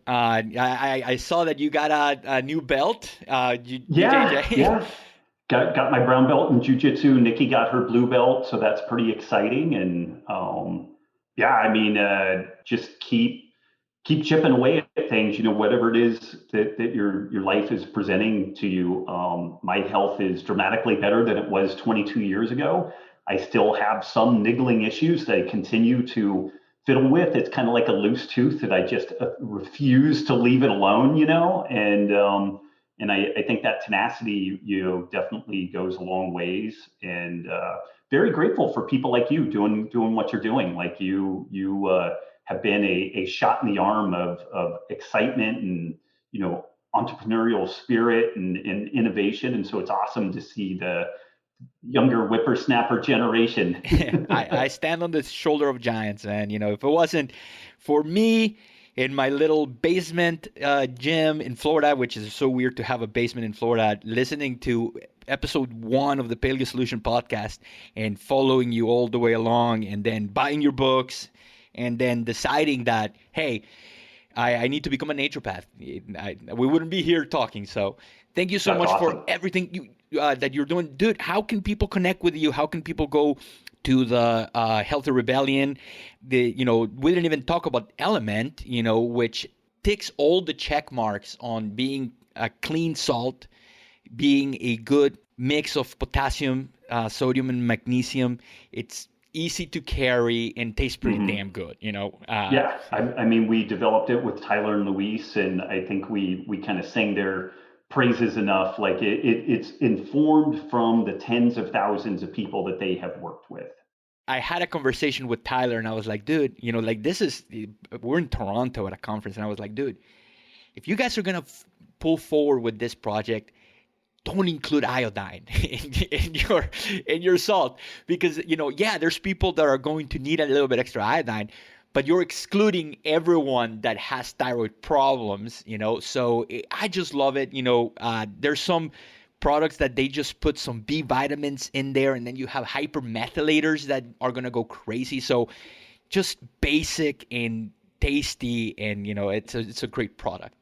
I saw that you got a new belt. Yeah. Got my brown belt in jiu-jitsu. Nikki got her blue belt, so that's pretty exciting. And just keep chipping away at things. Whatever it is that your life is presenting to you. My health is dramatically better than it was 22 years ago. I still have some niggling issues that I continue to fiddle with. It's kind of like a loose tooth that I just refuse to leave it alone. And I think that tenacity, definitely goes a long ways, and very grateful for people like you doing what you're doing. Like you have been a shot in the arm of excitement and, entrepreneurial spirit and innovation. And so it's awesome to see the younger whippersnapper generation. I stand on the shoulder of giants, man. If it wasn't for me in my little basement gym in Florida, which is so weird to have a basement in Florida, listening to episode 1 of the Paleo Solution podcast and following you all the way along, and then buying your books, and then deciding that, hey, I need to become a naturopath, we wouldn't be here talking. So thank you so much for everything that you're doing. Dude, how can people connect with you? How can people go to the Healthy Rebellion? We didn't even talk about Element, which ticks all the check marks on being a clean salt, being a good mix of potassium, sodium, and magnesium. It's easy to carry and tastes pretty damn good, we developed it with Tyler and Luis, and I think we kind of sang their praises enough. Like it's informed from the tens of thousands of people that they have worked with. I had a conversation with Tyler, and I was like, dude, we're in Toronto at a conference, and I was like, dude, if you guys are going to pull forward with this project, don't include iodine in your salt, because, there's people that are going to need a little bit extra iodine, but you're excluding everyone that has thyroid problems, so I just love it. There's some products that they just put some B vitamins in there, and then you have hypermethylators that are going to go crazy. So just basic and tasty, and, it's a great product.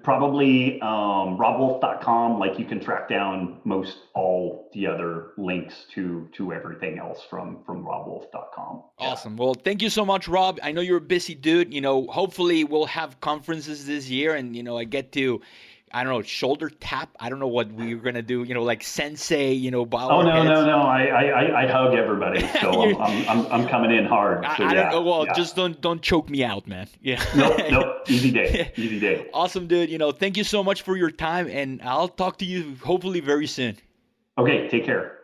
Probably robbwolf.com. Like, you can track down most all the other links to everything else from robbwolf.com. Awesome. Well, thank you so much, Rob. I know you're a busy dude. Hopefully we'll have conferences this year, and I get to, shoulder tap. I don't know what we're gonna do. Like sensei. Bow. Oh no! I hug everybody. So I'm coming in hard. So, I don't know. Well, just don't choke me out, man. Yeah. Nope. Easy day. Awesome, dude. Thank you so much for your time, and I'll talk to you hopefully very soon. Okay. Take care.